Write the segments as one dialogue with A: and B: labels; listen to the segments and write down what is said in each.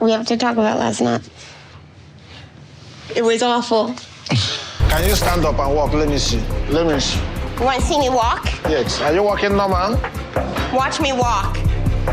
A: We have to talk about last night. It was awful.
B: Can you stand up and walk? Let me see. Let me see.
A: You want to see me walk?
B: Yes. Are you walking normal?
A: Watch me walk.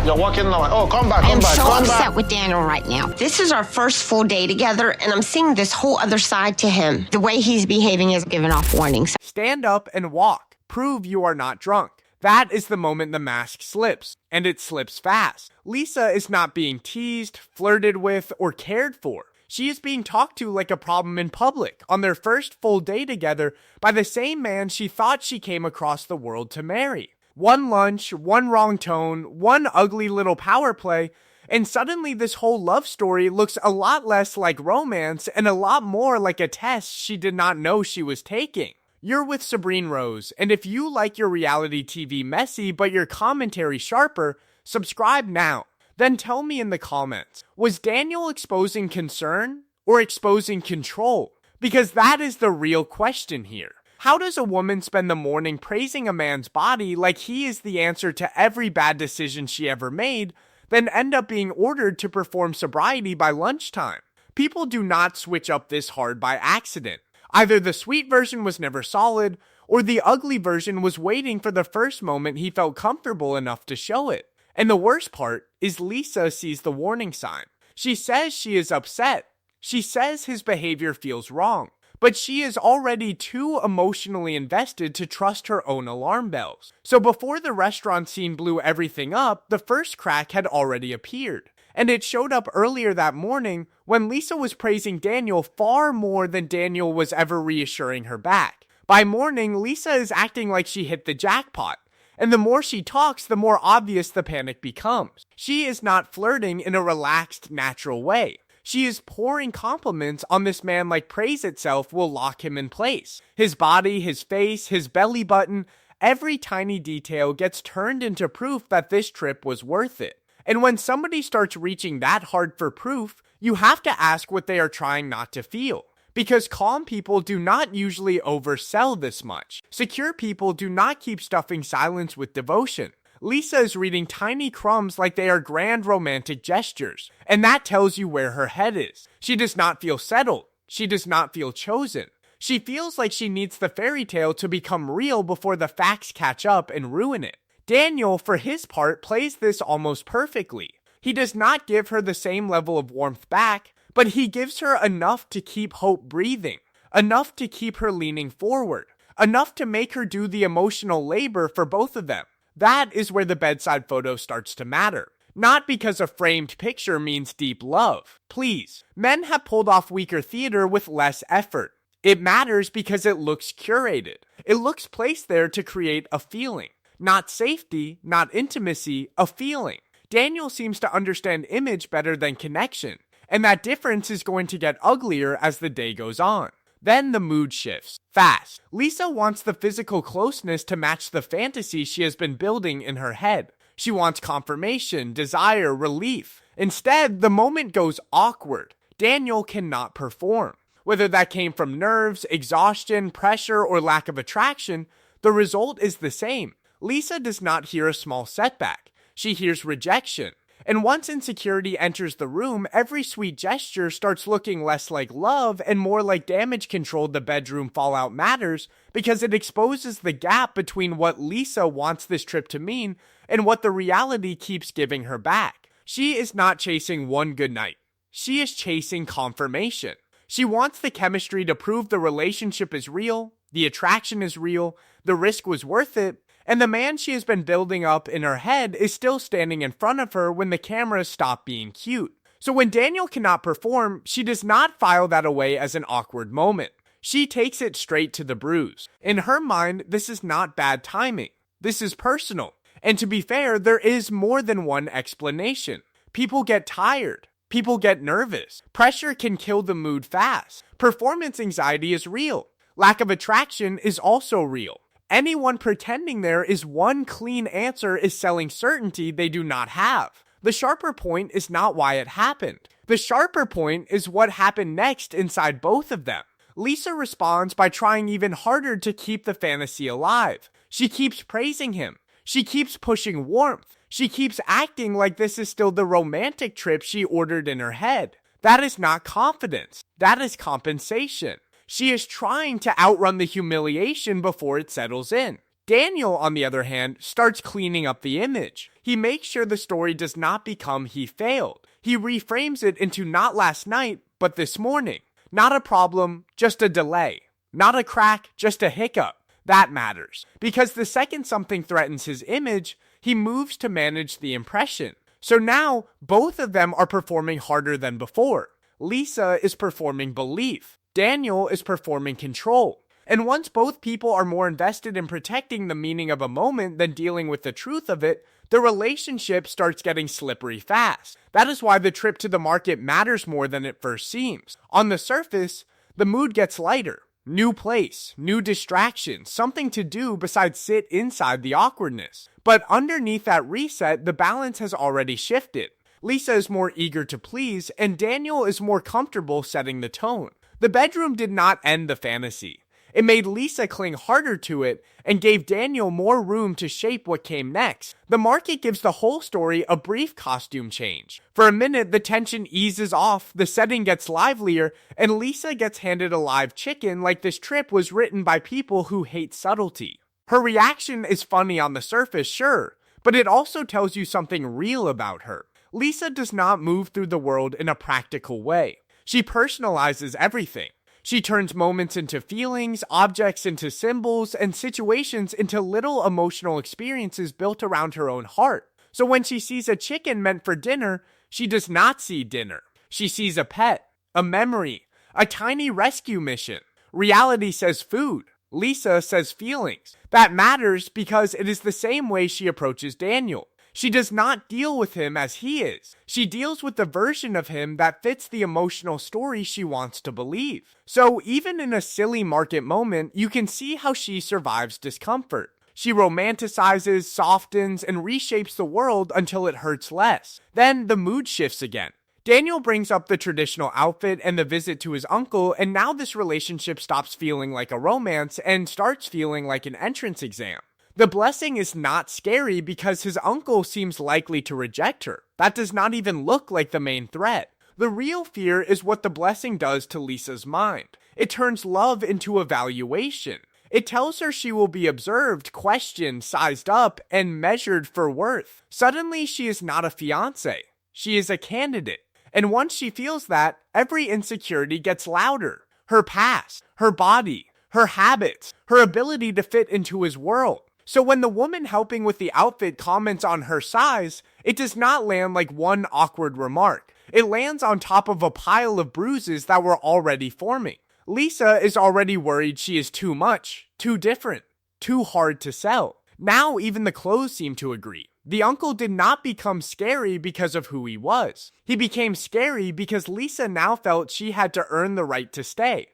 B: You're walking normal. Oh, come back,
A: I'm
B: come back,
A: so
B: come
A: upset
B: back.
A: with Daniel right now. This is our first full day together, and I'm seeing this whole other side to him. The way he's behaving is giving off warnings.
C: Stand up and walk. Prove you are not drunk. That is the moment the mask slips, and it slips fast. Lisa is not being teased, flirted with, or cared for. She is being talked to like a problem in public on their first full day together by the same man she thought she came across the world to marry. One lunch, one wrong tone, one ugly little power play, and suddenly this whole love story looks a lot less like romance and a lot more like a test she did not know she was taking. You're with Sabrine Rose, and if you like your reality TV messy but your commentary sharper, subscribe now. Then tell me in the comments, was Daniel exposing concern or exposing control? Because that is the real question here. How does a woman spend the morning praising a man's body like he is the answer to every bad decision she ever made, then end up being ordered to perform sobriety by lunchtime? People do not switch up this hard by accident. Either the sweet version was never solid, or the ugly version was waiting for the first moment he felt comfortable enough to show it. And the worst part is Lisa sees the warning sign. She says she is upset. She says his behavior feels wrong. But she is already too emotionally invested to trust her own alarm bells. So before the restaurant scene blew everything up, the first crack had already appeared. And it showed up earlier that morning when Lisa was praising Daniel far more than Daniel was ever reassuring her back. By morning, Lisa is acting like she hit the jackpot. And the more she talks, the more obvious the panic becomes. She is not flirting in a relaxed, natural way. She is pouring compliments on this man like praise itself will lock him in place. His body, his face, his belly button, every tiny detail gets turned into proof that this trip was worth it. And when somebody starts reaching that hard for proof, you have to ask what they are trying not to feel. Because calm people do not usually oversell this much. Secure people do not keep stuffing silence with devotion. Lisa is reading tiny crumbs like they are grand romantic gestures, and that tells you where her head is. She does not feel settled. She does not feel chosen. She feels like she needs the fairy tale to become real before the facts catch up and ruin it. Daniel, for his part, plays this almost perfectly. He does not give her the same level of warmth back, but he gives her enough to keep hope breathing, enough to keep her leaning forward, enough to make her do the emotional labor for both of them. That is where the bedside photo starts to matter. Not because a framed picture means deep love. Please, men have pulled off weaker theater with less effort. It matters because it looks curated. It looks placed there to create a feeling. Not safety, not intimacy, a feeling. Daniel seems to understand image better than connection. And that difference is going to get uglier as the day goes on. Then the mood shifts. Fast. Lisa wants the physical closeness to match the fantasy she has been building in her head. She wants confirmation, desire, relief. Instead, the moment goes awkward. Daniel cannot perform. Whether that came from nerves, exhaustion, pressure, or lack of attraction, the result is the same. Lisa does not hear a small setback. She hears rejection. And once insecurity enters the room, every sweet gesture starts looking less like love and more like damage control. The bedroom fallout matters because it exposes the gap between what Lisa wants this trip to mean and what the reality keeps giving her back. She is not chasing one good night. She is chasing confirmation. She wants the chemistry to prove the relationship is real, the attraction is real, the risk was worth it, and the man she has been building up in her head is still standing in front of her when the cameras stop being cute. So when Daniel cannot perform, she does not file that away as an awkward moment. She takes it straight to the bruise. In her mind, this is not bad timing. This is personal. And to be fair, there is more than one explanation. People get tired. People get nervous. Pressure can kill the mood fast. Performance anxiety is real. Lack of attraction is also real. Anyone pretending there is one clean answer is selling certainty they do not have. The sharper point is not why it happened. The sharper point is what happened next inside both of them. Lisa responds by trying even harder to keep the fantasy alive. She keeps praising him. She keeps pushing warmth. She keeps acting like this is still the romantic trip she ordered in her head. That is not confidence. That is compensation. She is trying to outrun the humiliation before it settles in. Daniel, on the other hand, starts cleaning up the image. He makes sure the story does not become he failed. He reframes it into not last night, but this morning. Not a problem, just a delay. Not a crack, just a hiccup. That matters. Because the second something threatens his image, he moves to manage the impression. So now, both of them are performing harder than before. Lisa is performing belief. Daniel is performing control. And once both people are more invested in protecting the meaning of a moment than dealing with the truth of it, the relationship starts getting slippery fast. That is why the trip to the market matters more than it first seems. On the surface, the mood gets lighter. New place, new distraction, something to do besides sit inside the awkwardness. But underneath that reset, the balance has already shifted. Lisa is more eager to please, and Daniel is more comfortable setting the tone. The bedroom did not end the fantasy. It made Lisa cling harder to it and gave Daniel more room to shape what came next. The market gives the whole story a brief costume change. For a minute, the tension eases off, the setting gets livelier, and Lisa gets handed a live chicken like this trip was written by people who hate subtlety. Her reaction is funny on the surface, sure, but it also tells you something real about her. Lisa does not move through the world in a practical way. She personalizes everything. She turns moments into feelings, objects into symbols, and situations into little emotional experiences built around her own heart. So when she sees a chicken meant for dinner, she does not see dinner. She sees a pet, a memory, a tiny rescue mission. Reality says food. Lisa says feelings. That matters because it is the same way she approaches Daniel. She does not deal with him as he is. She deals with the version of him that fits the emotional story she wants to believe. So even in a silly market moment, you can see how she survives discomfort. She romanticizes, softens, and reshapes the world until it hurts less. Then the mood shifts again. Daniel brings up the traditional outfit and the visit to his uncle, and now this relationship stops feeling like a romance and starts feeling like an entrance exam. The blessing is not scary because his uncle seems likely to reject her. That does not even look like the main threat. The real fear is what the blessing does to Lisa's mind. It turns love into evaluation. It tells her she will be observed, questioned, sized up, and measured for worth. Suddenly, she is not a fiance. She is a candidate. And once she feels that, every insecurity gets louder. Her past, her body, her habits, her ability to fit into his world. So when the woman helping with the outfit comments on her size, it does not land like one awkward remark. It lands on top of a pile of bruises that were already forming. Lisa is already worried she is too much, too different, too hard to sell. Now even the clothes seem to agree. The uncle did not become scary because of who he was. He became scary because Lisa now felt she had to earn the right to stay.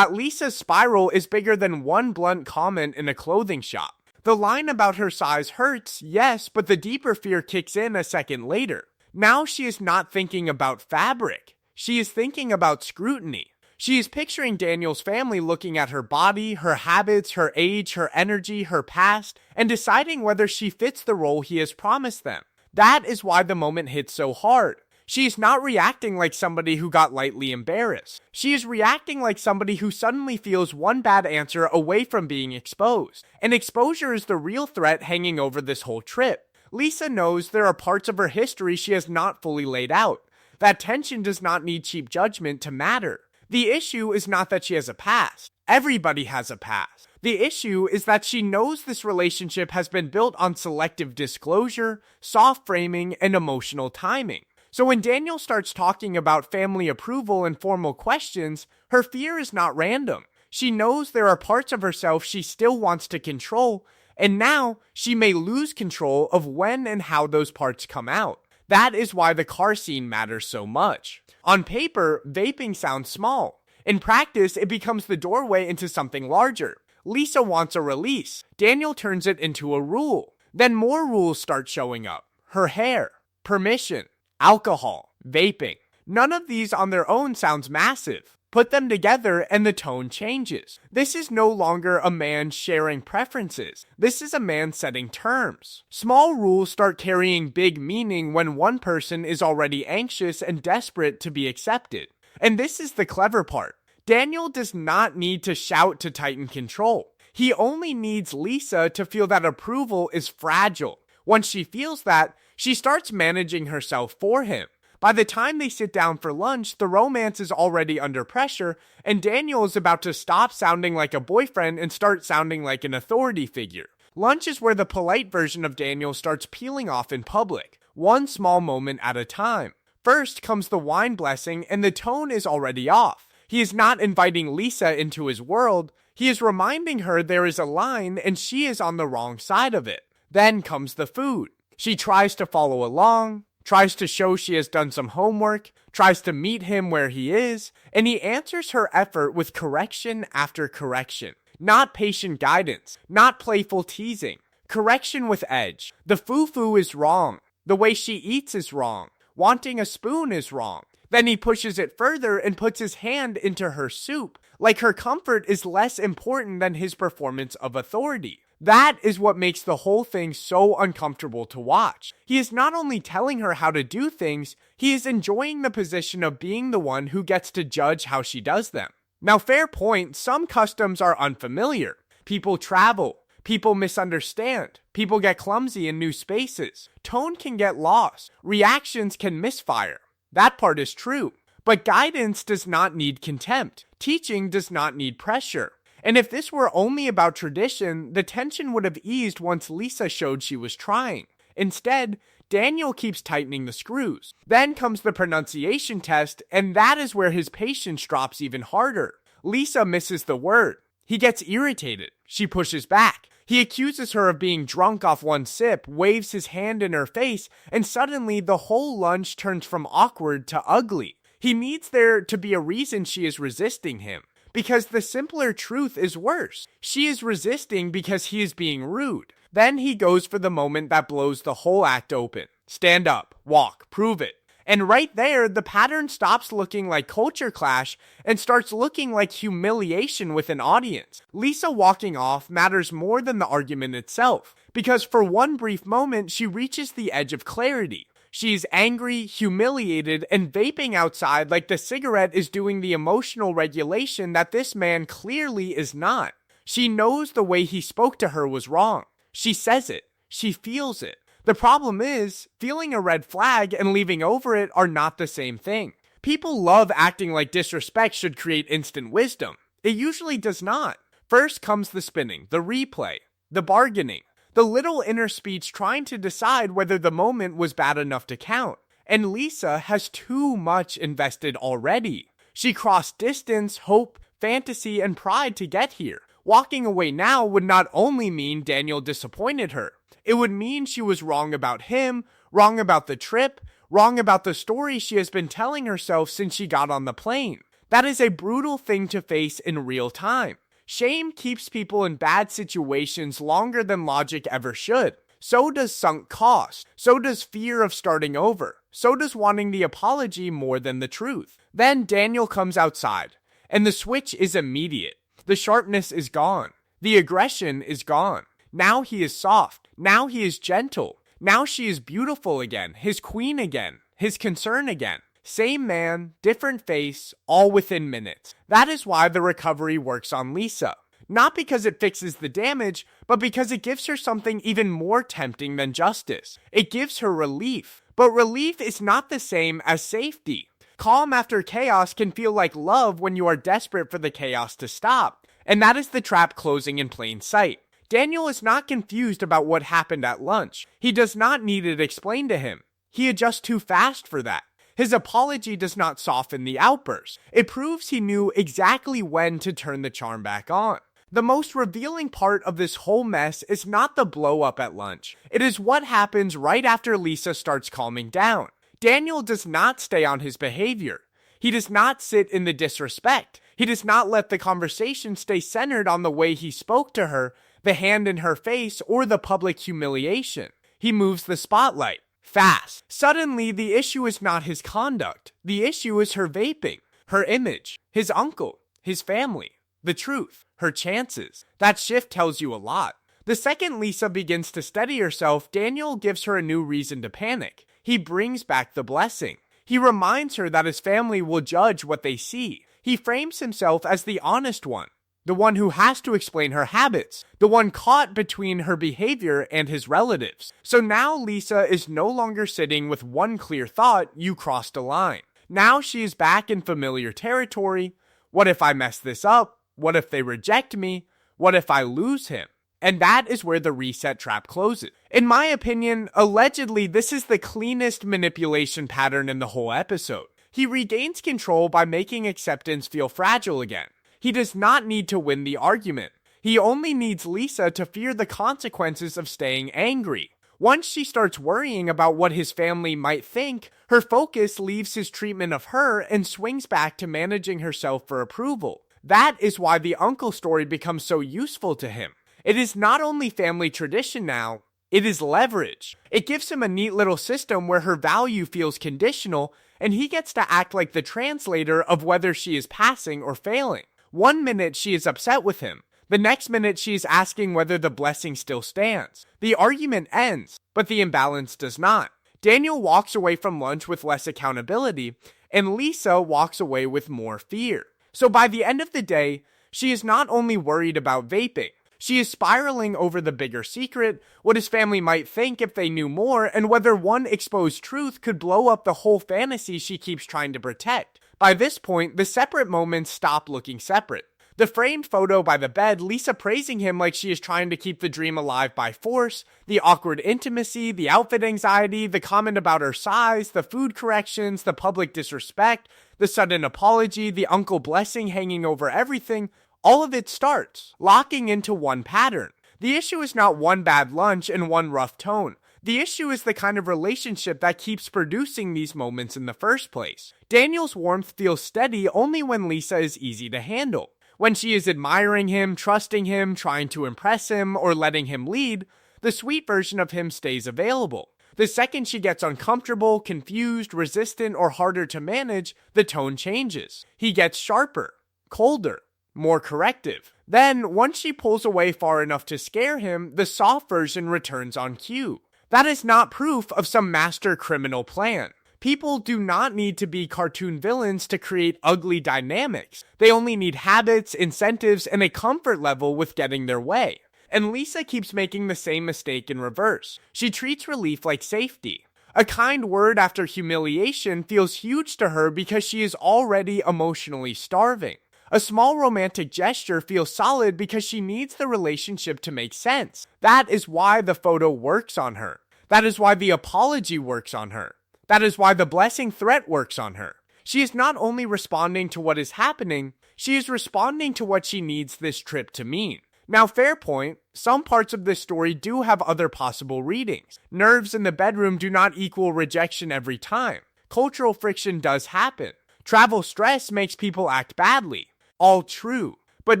C: Lisa's spiral is bigger than one blunt comment in a clothing shop. The line about her size hurts, yes, but the deeper fear kicks in a second later. Now she is not thinking about fabric. She is thinking about scrutiny. She is picturing Daniel's family looking at her body, her habits, her age, her energy, her past, and deciding whether she fits the role he has promised them. That is why the moment hits so hard. She is not reacting like somebody who got lightly embarrassed. She is reacting like somebody who suddenly feels one bad answer away from being exposed. And exposure is the real threat hanging over this whole trip. Lisa knows there are parts of her history she has not fully laid out. That tension does not need cheap judgment to matter. The issue is not that she has a past. Everybody has a past. The issue is that she knows this relationship has been built on selective disclosure, soft framing, and emotional timing. So when Daniel starts talking about family approval and formal questions, her fear is not random. She knows there are parts of herself she still wants to control, and now she may lose control of when and how those parts come out. That is why the car scene matters so much. On paper, vaping sounds small. In practice, it becomes the doorway into something larger. Lisa wants a release. Daniel turns it into a rule. Then more rules start showing up. Her hair, permission, alcohol, vaping. None of these on their own sounds massive. Put them together and the tone changes. This is no longer a man sharing preferences. This is a man setting terms. Small rules start carrying big meaning when one person is already anxious and desperate to be accepted. And this is the clever part. Daniel does not need to shout to tighten control. He only needs Lisa to feel that approval is fragile. Once she feels that, she starts managing herself for him. By the time they sit down for lunch, the romance is already under pressure, and Daniel is about to stop sounding like a boyfriend and start sounding like an authority figure. Lunch is where the polite version of Daniel starts peeling off in public, one small moment at a time. First comes the wine blessing, and the tone is already off. He is not inviting Lisa into his world. He is reminding her there is a line and she is on the wrong side of it. Then comes the food. She tries to follow along, tries to show she has done some homework, tries to meet him where he is, and he answers her effort with correction after correction. Not patient guidance, not playful teasing. Correction with edge. The foo-foo is wrong. The way she eats is wrong. Wanting a spoon is wrong. Then he pushes it further and puts his hand into her soup, like her comfort is less important than his performance of authority. That is what makes the whole thing so uncomfortable to watch. He is not only telling her how to do things, he is enjoying the position of being the one who gets to judge how she does them. Now, fair point, some customs are unfamiliar. People travel. People misunderstand. People get clumsy in new spaces. Tone can get lost. Reactions can misfire. That part is true. But guidance does not need contempt. Teaching does not need pressure. And if this were only about tradition, the tension would have eased once Lisa showed she was trying. Instead, Daniel keeps tightening the screws. Then comes the pronunciation test, and that is where his patience drops even harder. Lisa misses the word. He gets irritated. She pushes back. He accuses her of being drunk off one sip, waves his hand in her face, and suddenly the whole lunch turns from awkward to ugly. He needs there to be a reason she is resisting him. Because the simpler truth is worse. She is resisting because he is being rude. Then he goes for the moment that blows the whole act open. Stand up, walk, prove it. And right there, the pattern stops looking like culture clash and starts looking like humiliation with an audience. Lisa walking off matters more than the argument itself, because for one brief moment, she reaches the edge of clarity. She's angry, humiliated, and vaping outside like the cigarette is doing the emotional regulation that this man clearly is not. She knows the way he spoke to her was wrong. She says it. She feels it. The problem is, feeling a red flag and leaving over it are not the same thing. People love acting like disrespect should create instant wisdom. It usually does not. First comes the spinning, the replay, the bargaining. The little inner speech trying to decide whether the moment was bad enough to count. And Lisa has too much invested already. She crossed distance, hope, fantasy, and pride to get here. Walking away now would not only mean Daniel disappointed her. It would mean she was wrong about him, wrong about the trip, wrong about the story she has been telling herself since she got on the plane. That is a brutal thing to face in real time. Shame keeps people in bad situations longer than logic ever should. So does sunk cost. So does fear of starting over. So does wanting the apology more than the truth. Then Daniel comes outside, and the switch is immediate. The sharpness is gone. The aggression is gone. Now he is soft. Now he is gentle. Now she is beautiful again, his queen again, his concern again. Same man, different face, all within minutes. That is why the recovery works on Lisa. Not because it fixes the damage, but because it gives her something even more tempting than justice. It gives her relief. But relief is not the same as safety. Calm after chaos can feel like love when you are desperate for the chaos to stop. And that is the trap closing in plain sight. Daniel is not confused about what happened at lunch. He does not need it explained to him. He adjusts too fast for that. His apology does not soften the outburst. It proves he knew exactly when to turn the charm back on. The most revealing part of this whole mess is not the blow up at lunch. It is what happens right after Lisa starts calming down. Daniel does not stay on his behavior. He does not sit in the disrespect. He does not let the conversation stay centered on the way he spoke to her, the hand in her face, or the public humiliation. He moves the spotlight. Fast. Suddenly, the issue is not his conduct. The issue is her vaping, her image. his uncle, his family, the truth, her chances. That shift tells you a lot. The second Lisa begins to steady herself, Daniel gives her a new reason to panic. He brings back the blessing. He reminds her that his family will judge what they see. He frames himself as the honest one, the one who has to explain her habits, the one caught between her behavior and his relatives. So now Lisa is no longer sitting with one clear thought, you crossed a line. Now she is back in familiar territory. What if I mess this up? What if they reject me? What if I lose him? And that is where the reset trap closes. In my opinion, allegedly, this is the cleanest manipulation pattern in the whole episode. He regains control by making acceptance feel fragile again. He does not need to win the argument. He only needs Lisa to fear the consequences of staying angry. Once she starts worrying about what his family might think, her focus leaves his treatment of her and swings back to managing herself for approval. That is why the uncle story becomes so useful to him. It is not only family tradition now, it is leverage. It gives him a neat little system where her value feels conditional, and he gets to act like the translator of whether she is passing or failing. One minute she is upset with him. The next minute she is asking whether the blessing still stands. The argument ends, but the imbalance does not. Daniel walks away from lunch with less accountability, and Lisa walks away with more fear. So by the end of the day, she is not only worried about vaping, she is spiraling over the bigger secret, what his family might think if they knew more, and whether one exposed truth could blow up the whole fantasy she keeps trying to protect. By this point, the separate moments stop looking separate. The framed photo by the bed, Lisa praising him like she is trying to keep the dream alive by force, the awkward intimacy, the outfit anxiety, the comment about her size, the food corrections, the public disrespect, the sudden apology, the uncle blessing hanging over everything, all of it starts locking into one pattern. The issue is not one bad lunch and one rough tone. The issue is the kind of relationship that keeps producing these moments in the first place. Daniel's warmth feels steady only when Lisa is easy to handle. When she is admiring him, trusting him, trying to impress him, or letting him lead, the sweet version of him stays available. The second she gets uncomfortable, confused, resistant, or harder to manage, the tone changes. He gets sharper, colder, more corrective. Then, once she pulls away far enough to scare him, the soft version returns on cue. That is not proof of some master criminal plan. People do not need to be cartoon villains to create ugly dynamics. They only need habits, incentives, and a comfort level with getting their way. And Lisa keeps making the same mistake in reverse. She treats relief like safety. A kind word after humiliation feels huge to her because she is already emotionally starving. A small romantic gesture feels solid because she needs the relationship to make sense. That is why the photo works on her. That is why the apology works on her. That is why the blessing threat works on her. She is not only responding to what is happening, she is responding to what she needs this trip to mean. Now, fair point, some parts of this story do have other possible readings. Nerves in the bedroom do not equal rejection every time. Cultural friction does happen. Travel stress makes people act badly. All true. But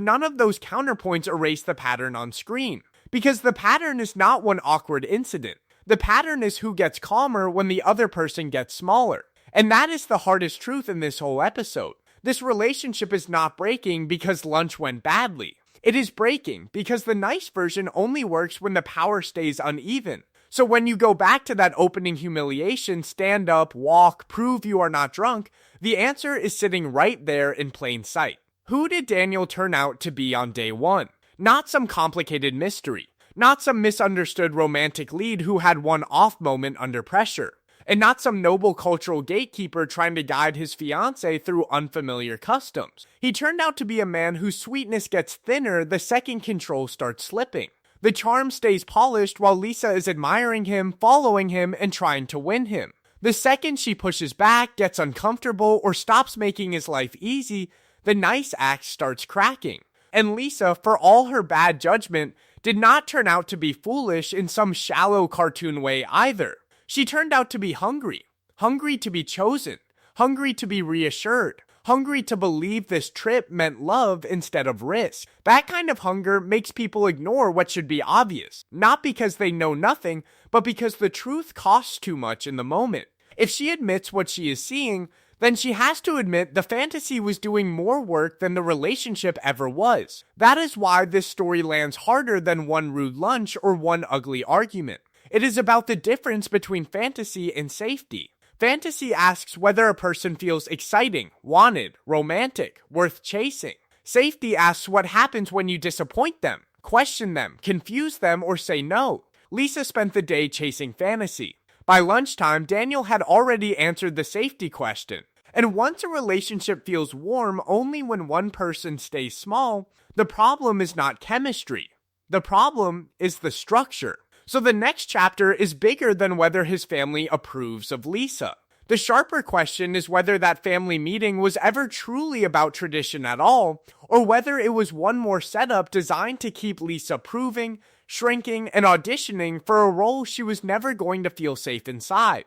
C: none of those counterpoints erase the pattern on screen. Because the pattern is not one awkward incident. The pattern is who gets calmer when the other person gets smaller. And that is the hardest truth in this whole episode. This relationship is not breaking because lunch went badly. It is breaking because the nice version only works when the power stays uneven. So when you go back to that opening humiliation, stand up, walk, prove you are not drunk, the answer is sitting right there in plain sight. Who did Daniel turn out to be on day one? Not some complicated mystery. Not some misunderstood romantic lead who had one off moment under pressure. And not some noble cultural gatekeeper trying to guide his fiance through unfamiliar customs. He turned out to be a man whose sweetness gets thinner the second control starts slipping. The charm stays polished while Lisa is admiring him, following him, and trying to win him. The second she pushes back, gets uncomfortable, or stops making his life easy, the nice act starts cracking. And Lisa, for all her bad judgment, did not turn out to be foolish in some shallow cartoon way either. She turned out to be hungry. Hungry to be chosen. Hungry to be reassured. Hungry to believe this trip meant love instead of risk. That kind of hunger makes people ignore what should be obvious. Not because they know nothing, but because the truth costs too much in the moment. If she admits what she is seeing, then she has to admit the fantasy was doing more work than the relationship ever was. That is why this story lands harder than one rude lunch or one ugly argument. It is about the difference between fantasy and safety. Fantasy asks whether a person feels exciting, wanted, romantic, worth chasing. Safety asks what happens when you disappoint them, question them, confuse them, or say no. Lisa spent the day chasing fantasy. By lunchtime, Daniel had already answered the safety question. And once a relationship feels warm only when one person stays small, the problem is not chemistry. The problem is the structure. So the next chapter is bigger than whether his family approves of Lisa. The sharper question is whether that family meeting was ever truly about tradition at all, or whether it was one more setup designed to keep Lisa proving, shrinking, and auditioning for a role she was never going to feel safe inside.